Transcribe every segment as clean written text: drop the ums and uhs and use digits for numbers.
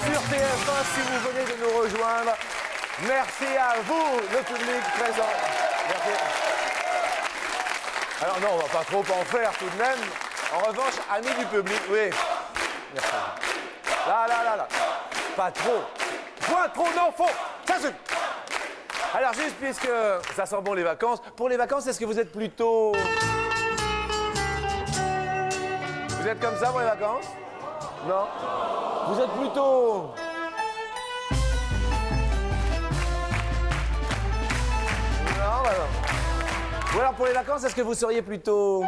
sur TF1 si vous venez de nous rejoindre. Merci à vous, le public présent. Merci. Alors non, on va pas trop en faire tout de même. En revanche, amis du public, oui. Merci. Là. Pas trop. Point trop, non, faux. Ça suffit. Alors juste puisque ça sent bon les vacances, pour les vacances, est-ce que vous êtes plutôt... Vous êtes comme ça pour les vacances? Non? Vous êtes plutôt... Non, bah non. Ou alors pour les vacances, est-ce que vous seriez plutôt...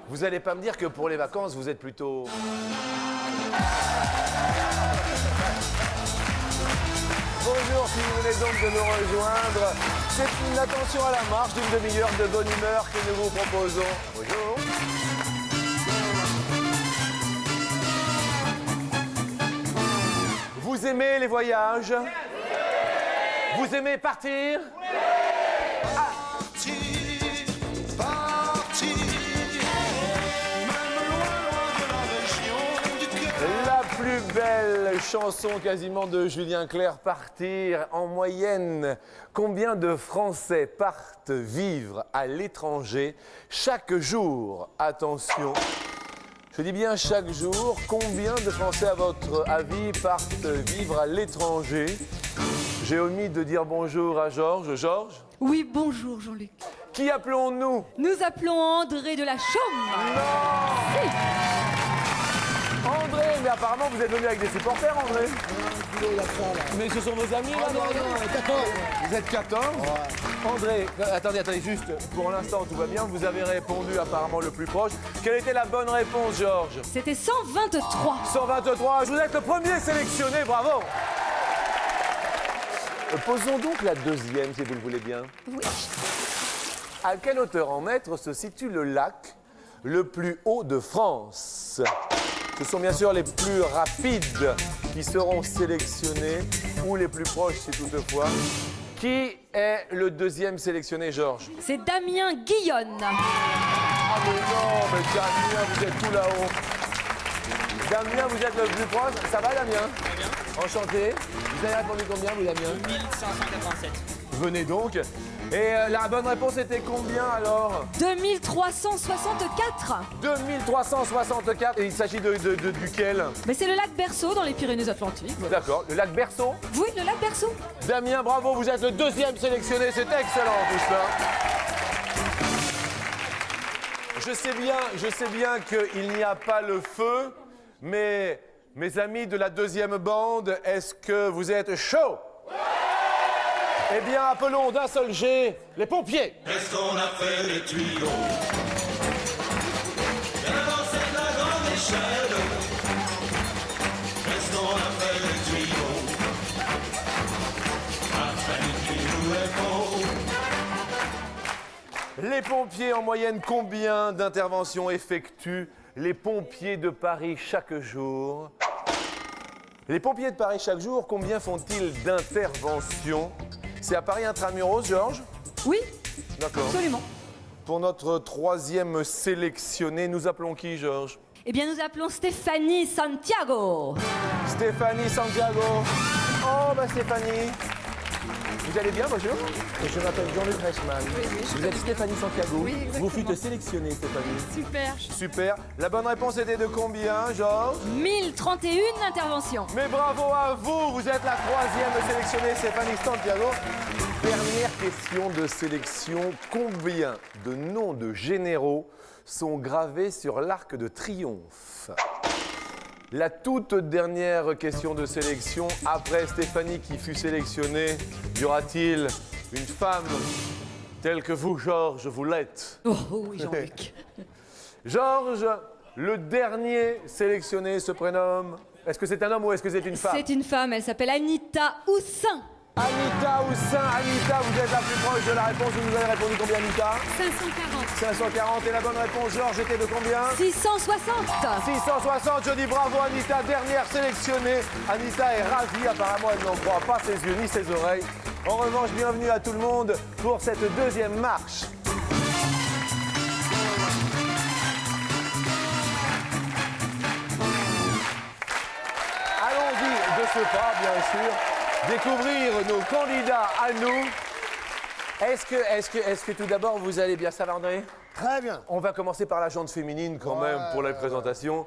Vous allez pas me dire que pour les vacances, vous êtes plutôt... Bonjour, si vous venez donc de nous rejoindre, c'est une attention à la marche d'une demi-heure de bonne humeur que nous vous proposons. Bonjour. Vous aimez les voyages? Vous aimez partir? La plus belle chanson quasiment de Julien Clerc, Partir. En moyenne, combien de Français partent vivre à l'étranger chaque jour? Attention, je dis bien chaque jour. Combien de Français, à votre avis, partent vivre à l'étranger? J'ai omis de dire bonjour à Georges. Georges? Oui, bonjour Jean-Luc. Qui appelons-nous? Nous appelons André de la Chaume. Non! Si. André, mais apparemment vous êtes venu avec des supporters, André. Mais ce sont vos amis là? Non, 14. Vous êtes 14? Ouais. André, attendez, juste, pour l'instant tout va bien, vous avez répondu apparemment le plus proche. Quelle était la bonne réponse, Georges? C'était 123. 123, vous êtes le premier sélectionné, bravo! Posons donc la deuxième, si vous le voulez bien. Oui. À quelle hauteur en mètres se situe le lac le plus haut de France? Ce sont bien sûr les plus rapides qui seront sélectionnés, ou les plus proches si toutefois. Qui est le deuxième sélectionné, Georges? C'est Damien Guillonne. Ah mais non, mais Damien, vous êtes tout là-haut. Damien, vous êtes le plus proche. Ça va, Damien? Très bien. Enchanté. Vous avez répondu combien, vous, Damien? 2587. Venez donc. Et la bonne réponse était combien, alors? 2364. 2364. Et il s'agit duquel? Mais c'est le lac Berceau dans les Pyrénées-Atlantiques. Voilà. D'accord. Le lac Berceau? Oui, le lac Berceau. Damien, bravo, vous êtes le deuxième sélectionné. C'est excellent, tout ça. Je sais bien qu'il n'y a pas le feu, mais mes amis de la deuxième bande, est-ce que vous êtes chauds? Eh bien, appelons d'un seul jet les pompiers. Qu'est-ce qu'on a fait les tuyaux? Bien avancé de la grande échelle. Qu'est-ce qu'on a fait les tuyaux? Afin qu'il nous répond. Les pompiers, en moyenne, combien d'interventions effectuent les pompiers de Paris chaque jour? Les pompiers de Paris chaque jour, combien font-ils d'interventions? C'est à Paris intramuros, Georges? Oui, D'accord. absolument. Pour notre troisième sélectionné, nous appelons qui, Georges? Eh bien, nous appelons Stéphanie Santiago. Stéphanie Santiago. Oh, bah Stéphanie. Vous allez bien, bonjour? Je m'appelle Jean-Luc Reichmann. Vous êtes Stéphanie Santiago. Oui, exactement. Vous fûtes sélectionnée, Stéphanie. Super. Super. La bonne réponse était de combien, Georges? 1031 interventions. Mais bravo à vous, vous êtes la troisième sélectionnée, Stéphanie Santiago. Dernière question de sélection. Combien de noms de généraux sont gravés sur l'Arc de Triomphe? La toute dernière question de sélection. Après Stéphanie qui fut sélectionnée, y aura-t-il une femme telle que vous, Georges, vous l'êtes? Oh oui, Jean-Luc. Georges, le dernier sélectionné se prénomme... Est-ce que c'est un homme ou est-ce que c'est une femme? C'est une femme, elle s'appelle Anita Houssin. Anita Houssin. Anita, vous êtes la plus proche de la réponse. Vous nous avez répondu combien, Anita? 540. 540. Et la bonne réponse, Georges, était de combien? 660. 660. Je dis bravo, Anita, dernière sélectionnée. Anita est ravie. Apparemment, elle n'en croit pas ses yeux ni ses oreilles. En revanche, bienvenue à tout le monde pour cette deuxième marche. pas, bien sûr, découvrir nos candidats à nous. Est-ce que tout d'abord vous allez bien, ça va André? Très bien. On va commencer par la jante féminine quand même pour la présentation.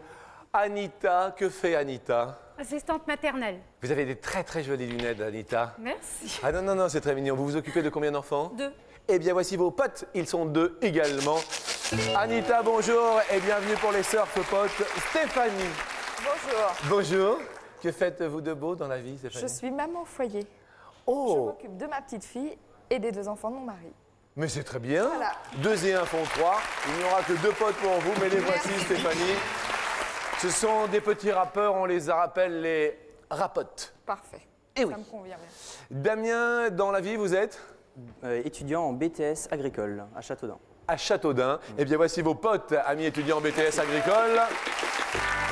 Anita, que fait Anita? Assistante maternelle. Vous avez des très très jolies lunettes, Anita. Merci. Ah non, c'est très mignon. Vous vous occupez de combien d'enfants? 2. Eh bien, voici vos potes. Ils sont 2 également. Anita, bonjour et bienvenue pour les surf potes. Stéphanie. Bonjour, Bonjour. Que faites-vous de beau dans la vie, Stéphanie? je suis maman au foyer. Je Oh, m'occupe de ma petite fille et des 2 enfants de mon mari. mais c'est très bien. Voilà. 2 et 1 font 3. Il n'y aura que 2 potes pour vous, mais les voici, Stéphanie. Ce sont des petits rappeurs, on les rappelle les rapotes. Parfait. Eh oui. Ça me convient bien. Damien, dans la vie, vous êtes Étudiant en BTS agricole à Châteaudun. à Châteaudun. Eh bien, voici vos potes, amis étudiants en BTS agricole.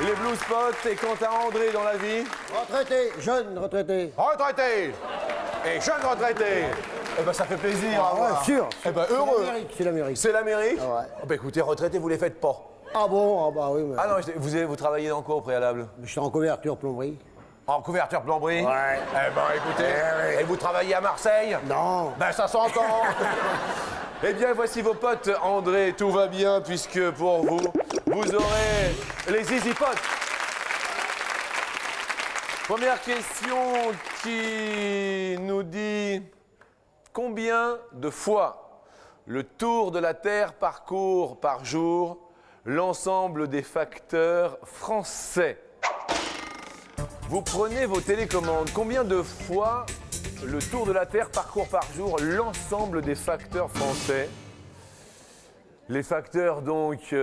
Les blues potes. Et quant à André, dans la vie Retraité, jeune retraité. retraité et jeune retraité. Eh ben, ça fait plaisir à voir. sûr. Eh ben, heureux. C'est l'Amérique. C'est l'Amérique. Ah ouais. Oh, ben, écoutez, retraité, vous les faites pas. Ah bon? Ah bah oui, mais Ah non, vous travaillez dans quoi au préalable? je suis en couverture plomberie. En couverture plomberie. Ouais. Eh ben, écoutez, et vous travaillez à Marseille? Non. Ben, ça s'entend. Eh bien, voici vos potes. André, tout va bien puisque pour vous, vous aurez les Easy Potes. Première question qui nous dit combien de fois le tour de la Terre parcourt par jour l'ensemble des facteurs français? Vous prenez vos télécommandes. Combien de fois le tour de la Terre parcourt par jour l'ensemble des facteurs français? Les facteurs, donc,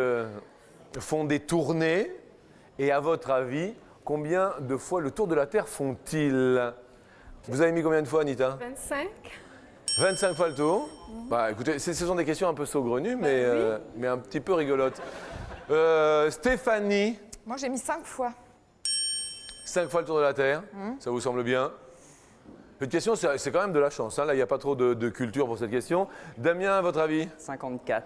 font des tournées. Et à votre avis, combien de fois le tour de la Terre font-ils? Vous avez mis combien de fois, Anita? 25. 25 fois le tour. Bah, écoutez, ce sont des questions un peu saugrenues, mais un petit peu rigolotes. Stéphanie, Moi, j'ai mis 5 fois. 5 fois le tour de la Terre, ça vous semble bien? Cette question, c'est quand même de la chance. Hein. Là, il n'y a pas trop de culture pour cette question. Damien, à votre avis? 54.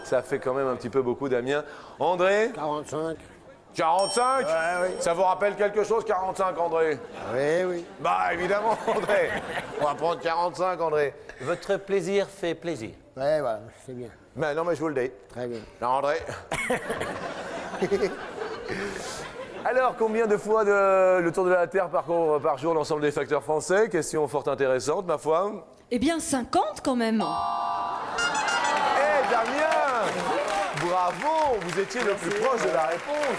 Ça fait quand même un petit peu beaucoup, Damien. André? 45. 45? Ouais, oui. Ça vous rappelle quelque chose, 45, André? Oui, oui. Bah, évidemment, André. On va prendre 45, André. Votre plaisir fait plaisir. Ouais, voilà, c'est bien. Mais non, mais je vous le dis. Très bien. Non, André. Alors, combien de fois le tour de la Terre parcourt par jour l'ensemble des facteurs français? Question fort intéressante, ma foi. Eh bien, 50 quand même. Eh, Damien! Bravo! Vous étiez le plus proche de la réponse.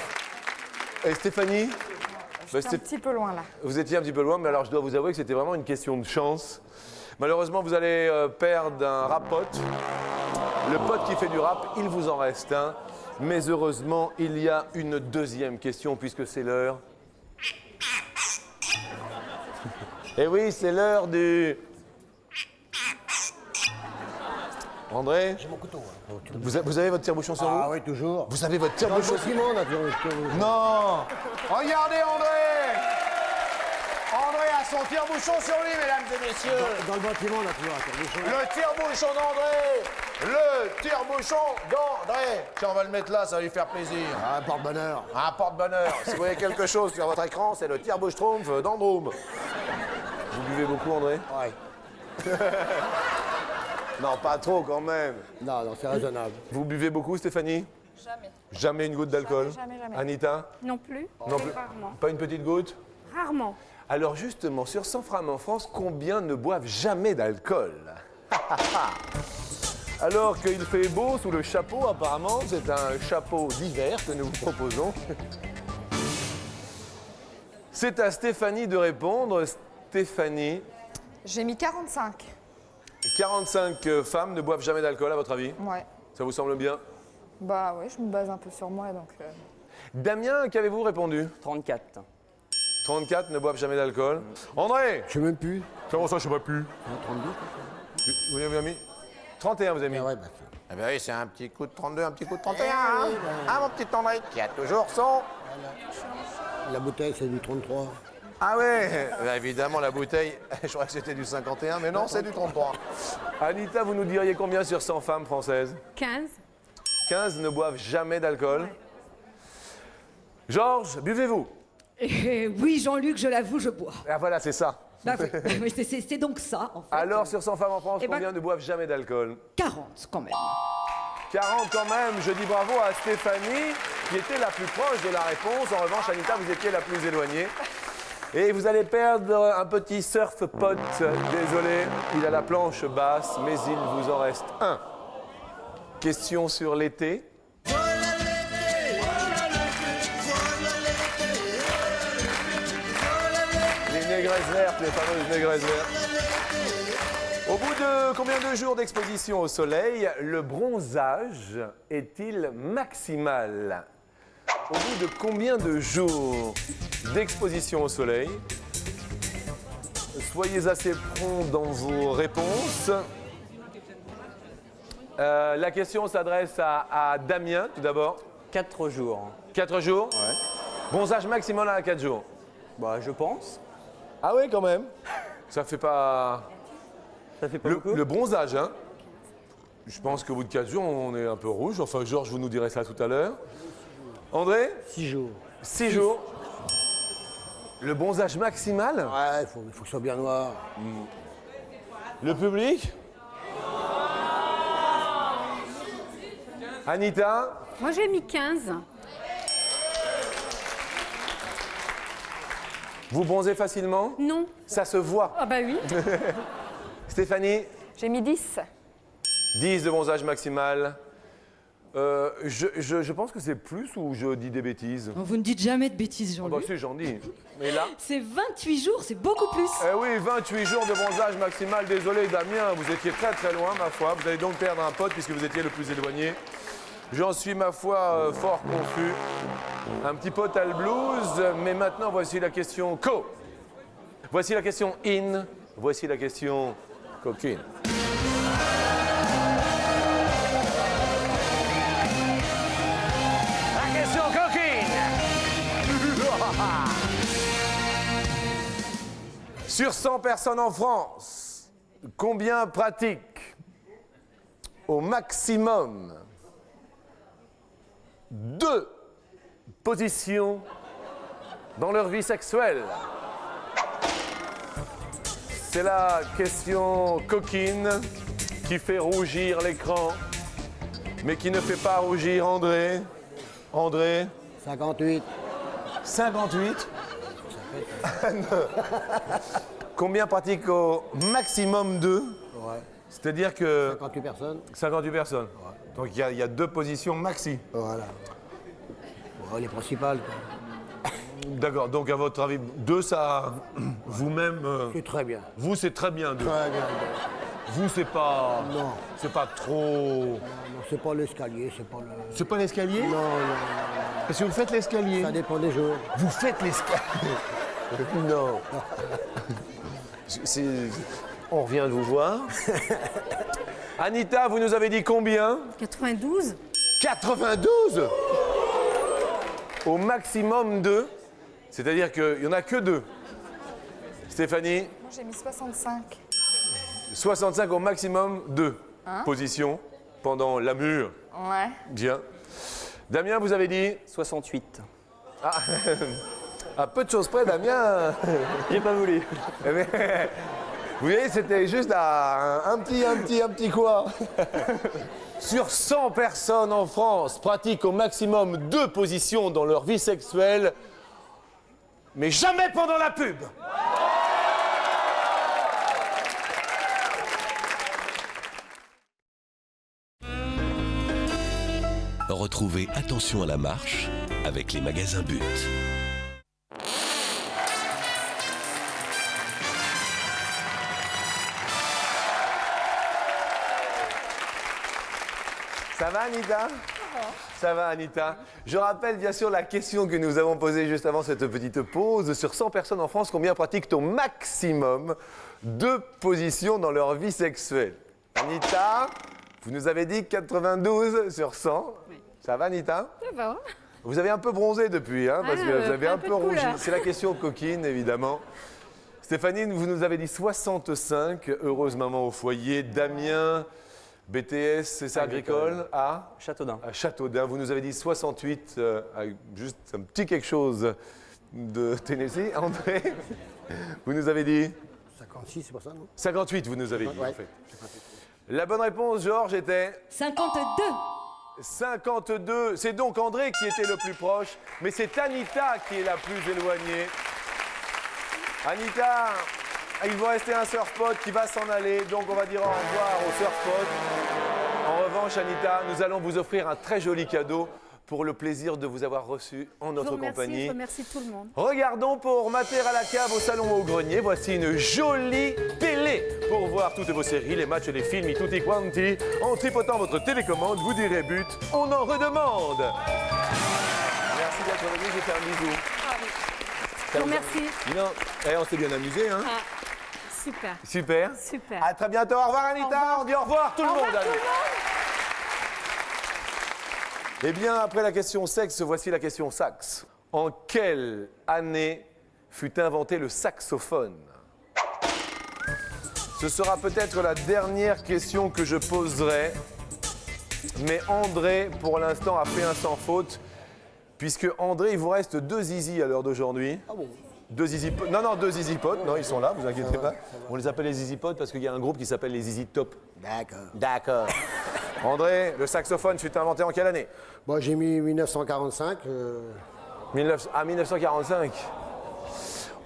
Et Stéphanie? Je suis un petit peu loin, là. Vous étiez un petit peu loin, mais alors je dois vous avouer que c'était vraiment une question de chance. Malheureusement, vous allez perdre un rap-pote. Le pote qui fait du rap, il vous en reste un. Mais heureusement, il y a une deuxième question puisque c'est l'heure. Et oui, c'est l'heure du... André, J'ai mon couteau. Hein. vous avez votre tire-bouchon sur Ah vous? oui, toujours. Vous avez votre Dans le tire-bouchon? bâtiment, là, toujours. Non! Regardez André! André a son tire-bouchon sur lui, mesdames et messieurs! Dans le bâtiment, là, toujours. Le tire-bouchon d'André! Le tire-bouchon d'André! Tiens, on va le mettre là, ça va lui faire plaisir. Ah, porte-bonheur. Un porte-bonheur. Si vous voyez quelque chose sur votre écran, c'est le tire-bouche-trompe d'Androom. Vous buvez beaucoup, André? Ouais. Non, pas trop quand même. Non, non, c'est raisonnable. Vous buvez beaucoup, Stéphanie? Jamais. Jamais une goutte d'alcool? Jamais, jamais. Anita? Non plus. Non plus. Rarement. Pas une petite goutte? Rarement. Alors justement, sur 100 femmes en France, combien ne boivent jamais d'alcool? Alors qu'il fait beau sous le chapeau, apparemment, c'est un chapeau d'hiver que nous vous proposons. C'est à Stéphanie de répondre. Stéphanie, J'ai mis 45. 45 femmes ne boivent jamais d'alcool, à votre avis? Ouais. Ça vous semble bien? Bah oui, je me base un peu sur moi, donc... Damien, qu'avez-vous répondu? 34. 34 ne boivent jamais d'alcool. André! Je sais même plus. Comment ça, je sais pas plus? 32. Vous avez mis 31, vous avez mis? Ah ouais, bah, Eh bien oui, c'est un petit coup de 32, un petit coup de 31, hein, hein, mon petit André, qui a toujours son... la bouteille, c'est du 33. Ah ouais, bah, évidemment, la bouteille, je croyais que c'était du 51, mais non, c'est du 33. Anita, vous nous diriez combien sur 100 femmes françaises? 15. 15 ne boivent jamais d'alcool. Georges, buvez-vous? Et oui, Jean-Luc, je l'avoue, je bois. Ah voilà, c'est ça. Bah oui, oui, c'est donc ça, en fait. Alors, sur 100 femmes en France, Eh ben- combien ne boivent jamais d'alcool? 40, quand même. 40 quand même. Je dis bravo à Stéphanie, qui était la plus proche de la réponse. En revanche, Anita, vous étiez la plus éloignée. Et vous allez perdre un petit surf pot. Désolé, il a la planche basse, mais il vous en reste un. Question sur l'été. Les négresses vertes, les fameuses négresses vertes. Au bout de combien de jours d'exposition au soleil, le bronzage est-il maximal? Au bout de combien de jours d'exposition au soleil? Soyez assez prompt dans vos réponses. La question s'adresse à Damien, tout d'abord. 4 jours. 4 jours? Ouais. Bronzage maximal à 4 jours. Bah, je pense. Ah oui, quand même. Ça fait pas... Ça fait pas beaucoup. Le bronzage, hein. Je pense qu'au bout de 4 jours, on est un peu rouge. Enfin, Georges, vous nous direz ça tout à l'heure. André? 6 jours. 6 jours. Le bronzage maximal? Ouais, il faut que ce soit bien noir. Le public? Anita? Moi, j'ai mis 15. Vous bronzez facilement? Non. Ça se voit. Ah bah oui. Stéphanie? J'ai mis 10. 10 de bronzage maximal. Je pense que c'est plus ou je dis des bêtises? Vous ne dites jamais de bêtises, Bah Jean-Luc. si, j'en dis. Mais là? C'est 28 jours, c'est beaucoup plus. Eh oui, 28 jours de bronzage maximal. Désolé, Damien, vous étiez très très loin, ma foi. Vous allez donc perdre un pote puisque vous étiez le plus éloigné. J'en suis, ma foi, fort confus. Un petit pote à le blues, mais maintenant, voici la question co. Voici la question in. Voici la question coquine. La question coquine. Sur 100 personnes en France, combien pratiquent au maximum 2 positions dans leur vie sexuelle? C'est la question coquine qui fait rougir l'écran, mais qui ne fait pas rougir André. André? 58. 58. Combien pratiquent au maximum 2? Ouais. C'est-à-dire que 58 personnes. 58 personnes. Donc il y a 2 positions maxi. Voilà. Ouais, les principales, quoi. D'accord, donc à votre avis, 2, ça, vous-même, C'est très bien. vous c'est très bien 2. Très bien. Vous c'est pas, Non. c'est pas trop. Non, c'est pas l'escalier, c'est pas le... C'est pas l'escalier? Non, non, non. Parce que vous faites l'escalier. Ça dépend des jours. Vous faites l'escalier. Non. On revient de vous voir. Anita, vous nous avez dit combien? 92. 92. Au maximum 2. C'est-à-dire qu'il n'y en a que 2. Stéphanie? Moi, j'ai mis 65. 65 au maximum 2 positions pendant la mûre. Ouais. Bien. Damien, vous avez dit? 68. À peu de choses près, Damien. J'ai pas voulu. Eh bien, vous voyez, c'était juste un petit quoi. Sur 100 personnes en France pratiquent au maximum 2 positions dans leur vie sexuelle, mais jamais pendant la pub. Retrouvez Attention à la marche avec les magasins But. Ça va, Anita? Ça va, Anita. Je rappelle bien sûr la question que nous avons posée juste avant cette petite pause. Sur 100 personnes en France, combien pratiquent au maximum 2 positions dans leur vie sexuelle? Anita, vous nous avez dit 92 sur 100. Oui. Ça va, Anita? Ça va. Vous avez un peu bronzé depuis, hein, parce que vous avez un peu peu de rougi. couleur. C'est la question coquine, évidemment. Stéphanie, vous nous avez dit 65, heureuse maman au foyer. Damien, BTS, c'est ça, agricole, à Châteaudun. Châteaudun. Vous nous avez dit 68, avec juste un petit quelque chose de Tennessee. André, vous nous avez dit 56, c'est pas ça, non? 58, vous nous avez dit, Ouais. en fait. La bonne réponse, Georges, était 52. 52. C'est donc André qui était le plus proche, mais c'est Anita qui est la plus éloignée. Anita, il vous rester un surfpot qui va s'en aller, donc on va dire au revoir au surfpot. En revanche, Anita, nous allons vous offrir un très joli cadeau pour le plaisir de vous avoir reçu en notre compagnie. Je remercie tout le monde. Regardons pour mater à la cave, au salon ou au grenier. Voici une jolie télé pour voir toutes vos séries, les matchs, les films, tutti quanti. En tripotant votre télécommande, vous direz but, on en redemande. Merci d'être venu, je fais un bisou. Je vous remercie. Non, on s'est bien amusé, hein? Super. Super. Super. À très bientôt. Au revoir, Anita. Au revoir. On dit au revoir tout le Au monde. revoir tout allez. le monde. Eh bien, après la question sexe, voici la question sax. En quelle année fut inventé le saxophone? Ce sera peut-être la dernière question que je poserai. Mais André, pour l'instant, a fait un sans faute. Puisque André, il vous reste 2 zizi à l'heure d'aujourd'hui. Ah bon? 2 zizi potes. Non, 2 zizi potes. Non, ils sont là, vous inquiétez pas. On les appelle les zizi potes parce qu'il y a un groupe qui s'appelle les zizi top. D'accord. D'accord. André, le saxophone fut inventé en quelle année? Bon, j'ai mis 1945. 1945.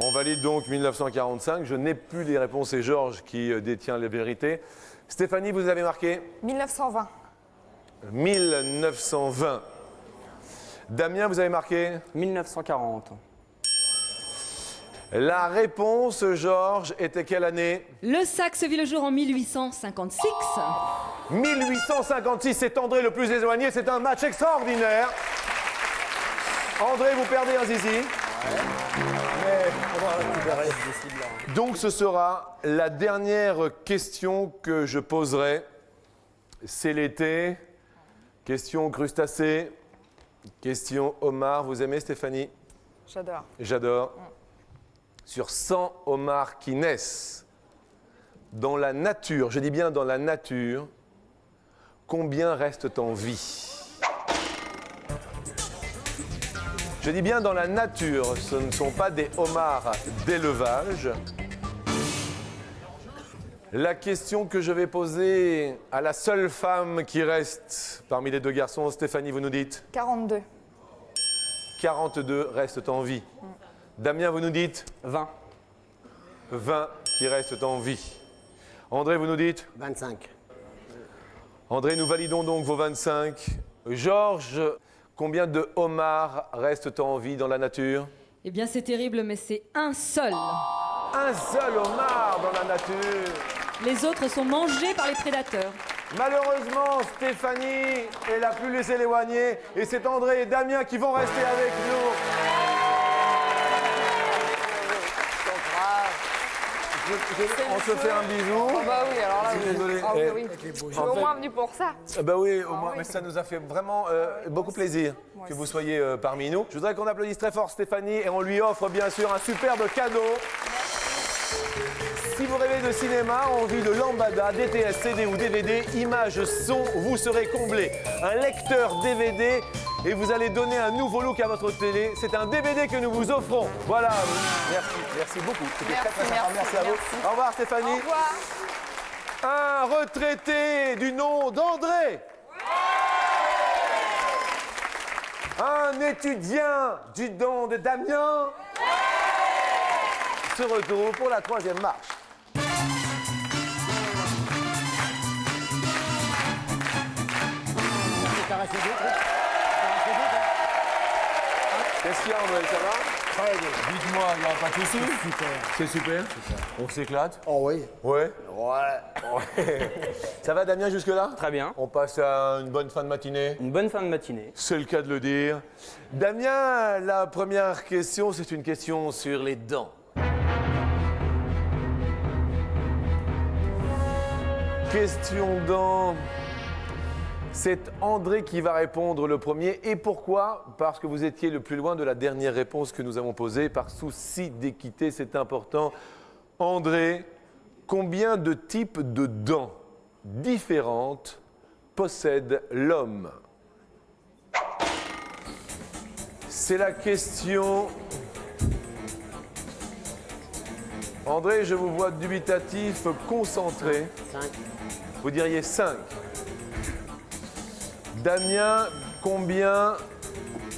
On valide donc 1945. Je n'ai plus les réponses, c'est Georges qui détient les vérités. Stéphanie, vous avez marqué 1920. 1920. Damien, vous avez marqué 1940. La réponse, Georges, était quelle année? Le sax vit le jour en 1856. 1856, c'est André le plus éloigné, c'est un match extraordinaire. André, vous perdez un zizi. Donc ce sera la dernière question que je poserai. C'est l'été. Question crustacés. Question homard. Vous aimez, Stéphanie? J'adore. J'adore. Sur 100 homards qui naissent dans la nature, je dis bien dans la nature, combien restent en vie? Je dis bien dans la nature, ce ne sont pas des homards d'élevage. La question que je vais poser à la seule femme qui reste parmi les 2 garçons, Stéphanie, vous nous dites 42. 42 restent en vie. Damien, vous nous dites 20. 20 qui restent en vie. André, vous nous dites 25. André, nous validons donc vos 25. Georges, combien de homards restent en vie dans la nature? Eh bien, c'est terrible, mais c'est un seul. Un seul homard dans la nature. Les autres sont mangés par les prédateurs. Malheureusement, Stéphanie est la plus éloignée et c'est André et Damien qui vont rester avec nous. On se fait un bisou. Bah oui, alors là, Je suis désolé. Ah oui, Eh, oui. Je suis en au fait- moins venu pour ça. Bah oui, au moins, mais ça nous a fait vraiment beaucoup plaisir que vous soyez parmi nous. Je voudrais qu'on applaudisse très fort Stéphanie et on lui offre bien sûr un superbe cadeau. Si vous rêvez de cinéma, envie de lambada, DTS, CD ou DVD, images, son, vous serez comblé. Un lecteur DVD et vous allez donner un nouveau look à votre télé. C'est un DVD que nous vous offrons. Voilà. Merci beaucoup. C'était très très sympa. Merci à vous. Au revoir Stéphanie. Au revoir. Un retraité du nom d'André. Un étudiant du nom de Damien. Se retrouve pour la 3e marche. Qu'est-ce qu'il y a, André? Ça va? Très bien. Dites-moi, il n'y a pas de souci? Super. C'est super. On s'éclate? Oh oui. Ouais. Ouais. Ça va, Damien, jusque-là? Très bien. On passe à une bonne fin de matinée. Une bonne fin de matinée. C'est le cas de le dire. Damien, la première question, c'est une question sur les dents. Question dents. C'est André qui va répondre le premier. Et pourquoi? Parce que vous étiez le plus loin de la dernière réponse que nous avons posée. Par souci d'équité, c'est important. André, combien de types de dents différentes possède l'homme? C'est la question André, je vous vois dubitatif, concentré. 5. Vous diriez 5. Damien, combien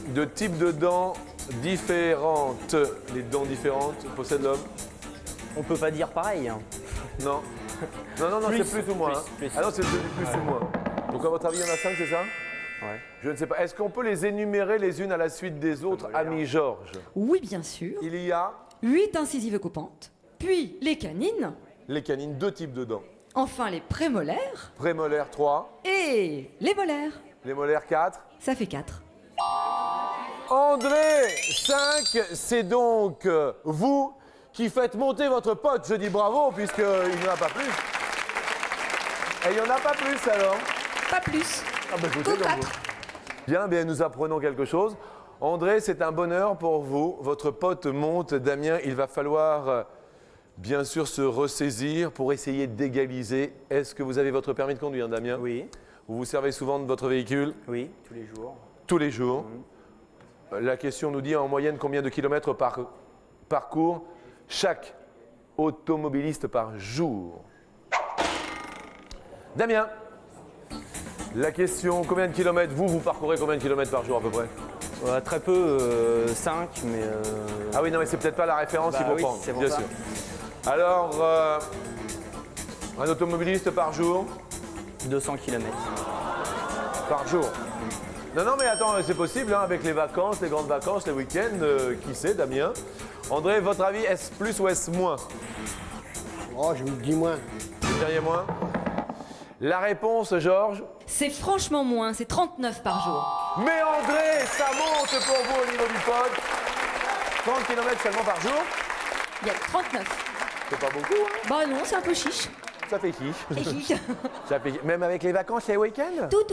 de types de dents différentes, les dents différentes, possède l'homme? On peut pas dire pareil. Hein. Non. Non, Plus, c'est plus ou moins. plus, hein. plus. Ah non, c'est plus ou moins. Donc à votre avis, il y en a 5, c'est ça? Ouais. Je ne sais pas. Est-ce qu'on peut les énumérer les unes à la suite des autres, ami Georges? Oui, bien sûr. Il y a 8 incisives coupantes, puis les canines, les canines, 2 types de dents. enfin les prémolaires Prémolaires 3, et les molaires. les molaires 4. Ça fait 4. André, 5, c'est donc vous qui faites monter votre pote. Je dis bravo, puisqu'il n'y en a pas plus. Et il n'y en a pas plus alors? Pas plus. Ah bah écoutez, Tout donc, 4. bien, nous apprenons quelque chose. André, c'est un bonheur pour vous. Votre pote monte. Damien, il va falloir bien sûr se ressaisir pour essayer d'égaliser. Est-ce que vous avez votre permis de conduire, Damien? Oui, Vous vous servez souvent de votre véhicule? oui, tous les jours. Tous les jours. La question nous dit en moyenne combien de kilomètres parcourt chaque automobiliste par jour. Damien, la question, combien de kilomètres vous parcourez combien de kilomètres par jour à peu près? Très peu, 5, mais... Ah oui, non mais c'est peut-être pas la référence qu'il faut oui, prendre, c'est pour bien ça. sûr. Alors, un automobiliste par jour? 200 km. Par jour. Non, mais attends, c'est possible, hein, avec les vacances, les grandes vacances, les week-ends, qui sait, Damien? André, votre avis, est-ce plus ou est-ce moins? Oh, je vous dis moins. Vous diriez moins? La réponse, Georges? C'est franchement moins, c'est 39 par jour. Mais André, ça monte pour vous au niveau du pod. 30 km seulement par jour? Il y a 39. C'est pas beaucoup, hein? Bah non, c'est un peu chiche. Ça fait qui? Et chiche. Ça fait qui? Même avec les vacances, les week-ends? Tout,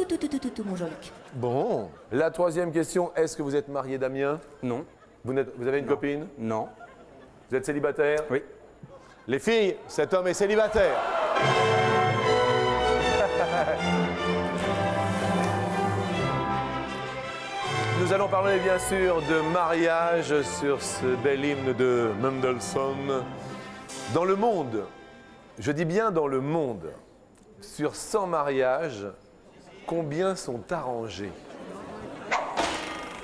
mon Jean-Luc. Bon. La troisième question, est-ce que vous êtes marié, Damien? Non. Vous avez une copine? Non. Vous êtes célibataire? Oui. Les filles, cet homme est célibataire. Nous allons parler bien sûr de mariage sur ce bel hymne de Mendelssohn. Dans le monde, je dis bien dans le monde, sur 100 mariages, combien sont arrangés?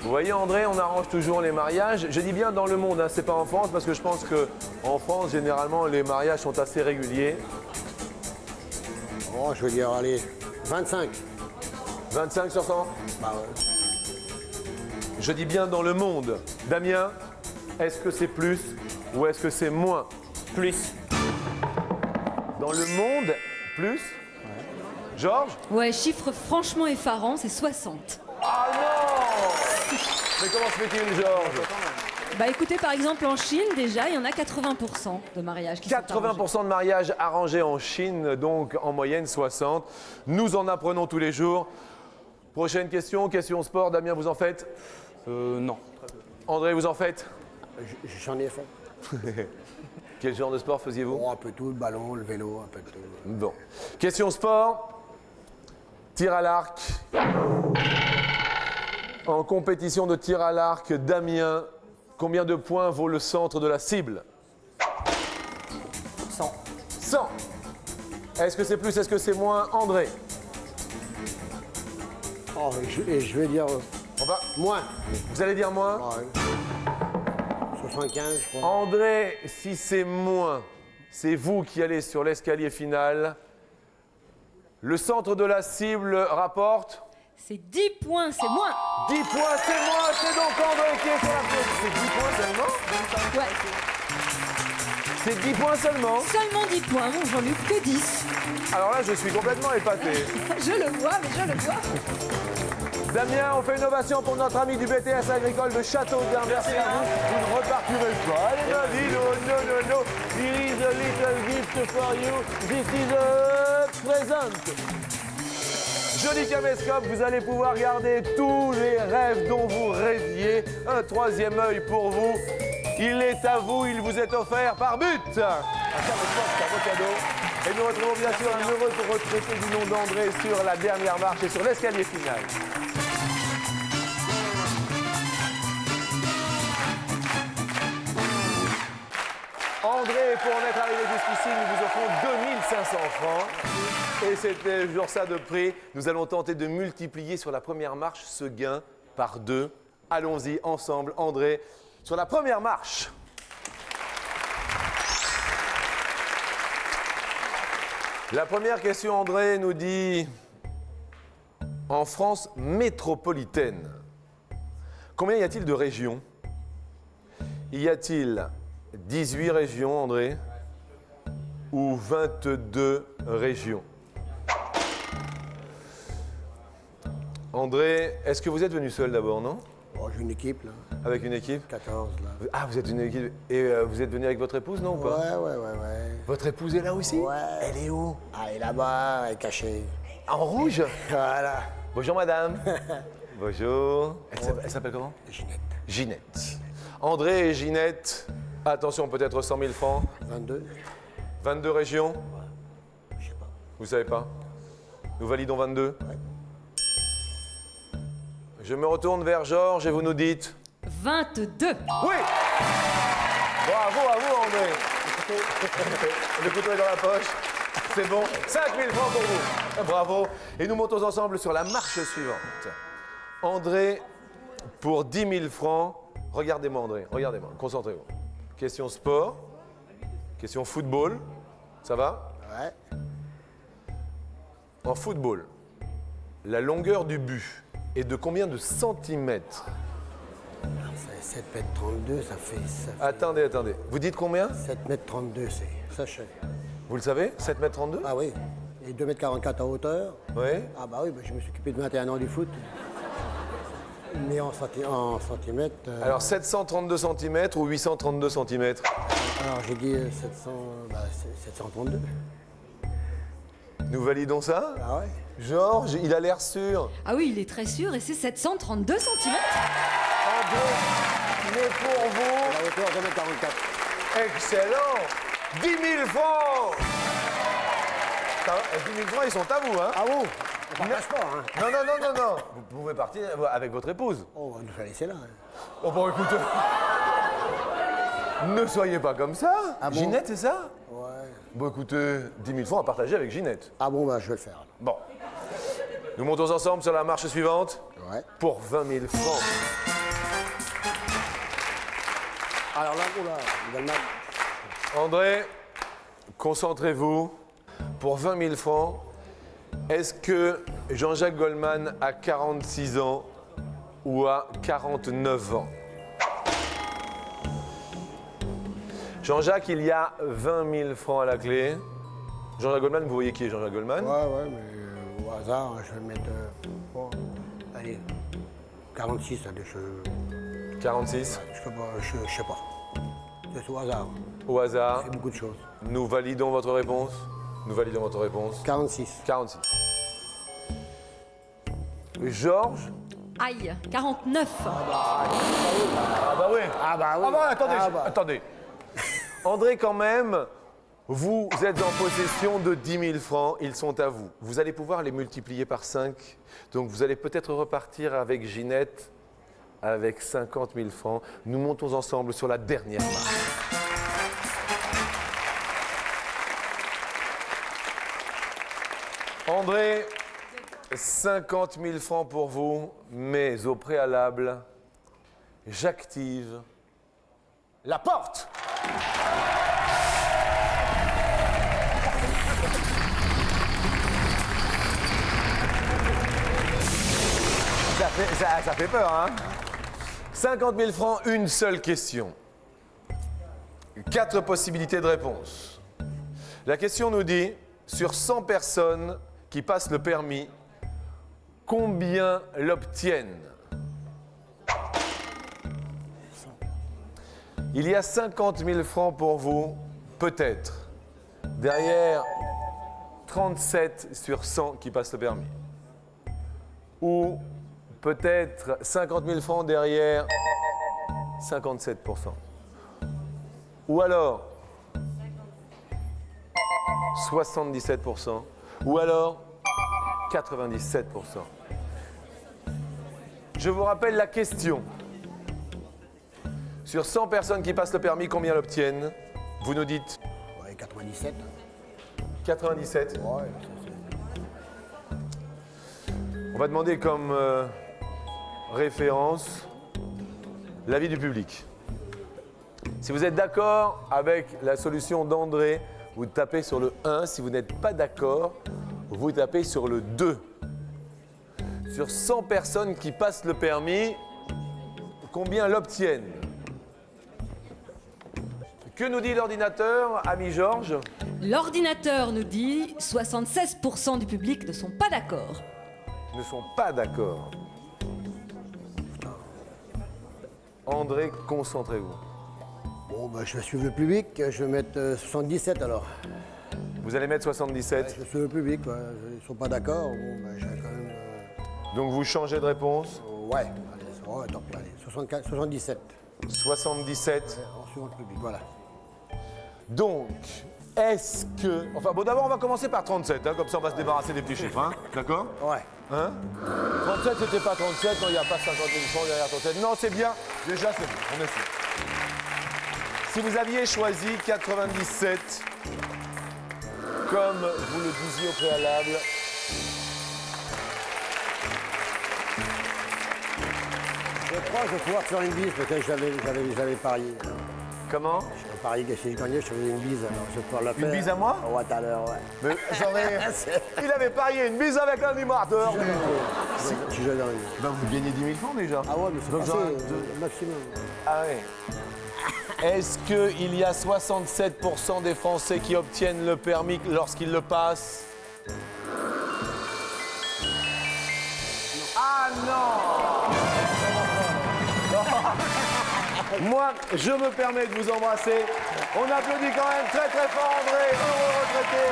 Vous voyez André, on arrange toujours les mariages. Je dis bien dans le monde, hein, c'est pas en France, parce que je pense qu'en France, généralement, les mariages sont assez réguliers. Oh, je veux dire, allez, 25. 25 sur 100? Bah ouais. Je dis bien dans le monde. Damien, est-ce que c'est plus ou est-ce que c'est moins? Plus. Dans le monde, plus? Georges? Ouais, chiffre franchement effarant, c'est 60. Ah non! Mais comment se fait-il, Georges? Bah écoutez, par exemple, en Chine, déjà, il y en a 80% de mariages qui sont arrangés. 80% de mariages arrangés en Chine, donc en moyenne 60. Nous en apprenons tous les jours. Prochaine question, question sport. Damien, vous en faites? Non. André, vous en faites? J'en ai fait. Quel genre de sport faisiez-vous? Oh, un peu tout, le ballon, le vélo, un peu de tout. Bon. Question sport. Tir à l'arc. En compétition de tir à l'arc, Damien, combien de points vaut le centre de la cible? 100. 100. Est-ce que c'est plus, est-ce que c'est moins, André? Oh, et je vais dire On va... moins. Vous allez dire moins? Ah ouais. 75, je crois. André, si c'est moins, c'est vous qui allez sur l'escalier final. Le centre de la cible rapporte C'est 10 points, c'est moins. 10 points, c'est moins, c'est donc André qui est sur la place. C'est 10 points seulement? Ouais, C'est 10 points seulement? seulement 10 points, mon Jean-Luc, que 10. Alors là, je suis complètement épaté. Je le vois, mais je le vois. Damien, on fait une ovation pour notre ami du BTS agricole de Châteaudun. Merci à vous. Vous ne repartirez pas. Allez, David, no. Here is a little gift for you. This is a present. Joli caméscope, vous allez pouvoir garder tous les rêves dont vous rêviez. Un troisième œil pour vous. Il est à vous, il vous est offert par but. Un caméscope, c'est un beau cadeau. Et nous retrouvons bien sûr un heureux retraité du nom d'André sur la dernière marche et sur l'escalier final. André, pour en être arrivé jusqu'ici, nous vous offrons 2500 francs. Et c'était toujours ça de prix. Nous allons tenter de multiplier sur la première marche ce gain par 2. Allons-y ensemble, André, sur la première marche. La première question, André, nous dit, en France métropolitaine, combien y a-t-il de régions? Y a-t-il 18 régions, André, ou 22 régions? André, est-ce que vous êtes venu seul d'abord, non? Bon, j'ai une équipe, là. Avec une équipe? 14, là. Ah, vous êtes une équipe. Et vous êtes venu avec votre épouse, non, ou pas? Ouais. Votre épouse est là aussi? Ouais. Elle est où? Ah, elle est là-bas, elle est cachée. En rouge? Voilà. Bonjour, madame. Bonjour. Elle s'appelle comment? Ginette. Ginette. André et Ginette, attention, peut-être 100 000 francs. 22. 22 régions? Je sais pas. Vous savez pas? Nous validons 22? Ouais. Je me retourne vers Georges et vous nous dites? 22. Oui! Bravo à vous, André. Le couteau est dans la poche. C'est bon. 5 000 francs pour vous. Bravo. Et nous montons ensemble sur la marche suivante. André, pour 10 000 francs, regardez-moi, André. Regardez-moi. Concentrez-vous. Question sport. Question football. Ça va? Ouais. En football, la longueur du but est de combien de centimètres? Ça fait 7 mètres 32, ça fait Attendez. Vous dites combien? 7 mètres 32, c'est. Ça, je sais. Vous le savez? 7 mètres 32? Ah oui. Et 2 mètres 44 en hauteur. Oui. Ah bah oui, bah, je me suis occupé de 21 ans du foot. Mais en centimètres. Alors 732 cm ou 832 cm? Alors j'ai dit 732. Nous validons ça? Ah ouais. Georges, il a l'air sûr. Ah oui, il est très sûr et c'est 732 cm. André, mais pour vous, La hauteur 2 mètres 44. excellent! 10 000 francs! 10 000 francs, ils sont à vous, hein? Ah bon? On partage pas, hein. Non. Vous pouvez partir avec votre épouse. Oh, on va nous faire laisser là. Hein. Oh bon, écoutez. Ne soyez pas comme ça. Ah bon? Ginette, c'est ça? Ouais. Bon, écoutez, 10 000 francs à partager avec Ginette. Ah bon, bah je vais le faire. Bon. Nous montons ensemble sur la marche suivante Ouais. pour 20 000 francs. Alors là, oula, il a le mal. André, concentrez-vous. Pour 20 000 francs, est-ce que Jean-Jacques Goldman a 46 ans ou a 49 ans? Jean-Jacques, il y a 20 000 francs à la clé. Jean-Jacques Goldman, vous voyez qui est Jean-Jacques Goldman? Ouais, mais au hasard, je vais mettre. Bon, allez, 46, allez, 46. je sais pas. C'est au hasard. Au hasard, C'est beaucoup de choses. nous validons votre réponse. Nous validons votre réponse. 46. 46. Georges? Aïe, 49. Ah bah oui. Ah bah oui. Ah bah attendez, Ah bah. attendez. André, quand même, vous êtes en possession de 10 000 francs. Ils sont à vous. Vous allez pouvoir les multiplier par 5. Donc vous allez peut-être repartir avec Ginette avec 50 000 francs. Nous montons ensemble sur la dernière marche. André, 50 000 francs pour vous, mais au préalable, j'active la porte. Ça fait peur, hein? 50 000 francs, une seule question. 4 possibilités de réponse. La question nous dit, sur 100 personnes qui passent le permis, combien l'obtiennent? Il y a 50 000 francs pour vous, peut-être. Derrière 37 sur 100 qui passent le permis. Ou peut-être 50 000 francs derrière 57%. Ou alors 77%. Ou alors 97%. Je vous rappelle la question. Sur 100 personnes qui passent le permis, combien l'obtiennent? Vous nous dites Ouais, 97. 97. Ouais, On va demander comme référence l'avis du public. Si vous êtes d'accord avec la solution d'André, vous tapez sur le 1. Si vous n'êtes pas d'accord, vous tapez sur le 2. Sur 100 personnes qui passent le permis, combien l'obtiennent? Que nous dit l'ordinateur, ami Georges? L'ordinateur nous dit 76% du public ne sont pas d'accord. Ne sont pas d'accord. André, concentrez-vous. Bon, bah, je vais suivre le public. Je vais mettre 77 alors. Vous allez mettre 77. Je vais suivre le public. Quoi. Ils sont pas d'accord. Bon, bah, je vais quand même. Donc vous changez de réponse. Ouais. Allez, ouais, tant pis, allez. 77. 77. En suivant le public, voilà. Donc, est-ce que... Enfin bon, d'abord on va commencer par 37, hein, comme ça on va se débarrasser des petits chiffres, hein, d'accord? Ouais. Hein? 37 c'était pas 37, non il n'y a pas 50 000 francs derrière 37. Non c'est bien, déjà c'est bon, on est sûr. Si vous aviez choisi 97, comme vous le disiez au préalable, Je crois que je vais pouvoir faire une bise parce que j'avais parié. comment? J'ai parié que si je gagnais, je faisais une bise. Alors je vais pouvoir la faire. Une bise à moi? Ouais, tout à l'heure, ouais. Mais il avait parié une bise avec l'animateur. Si je gagne. Ben, vous gagnez 10 000 francs déjà. Ah ouais, mais c'est Donc, passé, j'aurais maximum. Ah oui. Est-ce qu'il y a 67% des Français qui obtiennent le permis lorsqu'ils le passent? Ah non! Moi, je me permets de vous embrasser. On applaudit quand même très très fort André, heureux retraité,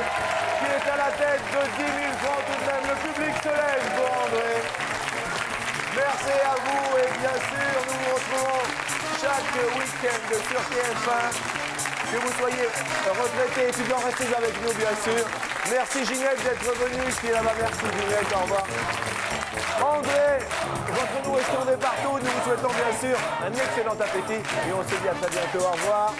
qui est à la tête de 10 000 francs tout de même. Le public se lève pour André. Merci à vous et bien sûr, nous nous retrouvons chaque week-end sur TF1. Que vous soyez retraité, étudiant, restez avec nous bien sûr. Merci Ginette d'être venue, qui est là-bas. Merci Ginette, au revoir. André, votre nous est partout. Nous vous souhaitons bien sûr un excellent appétit et on se dit à très bientôt. Au revoir.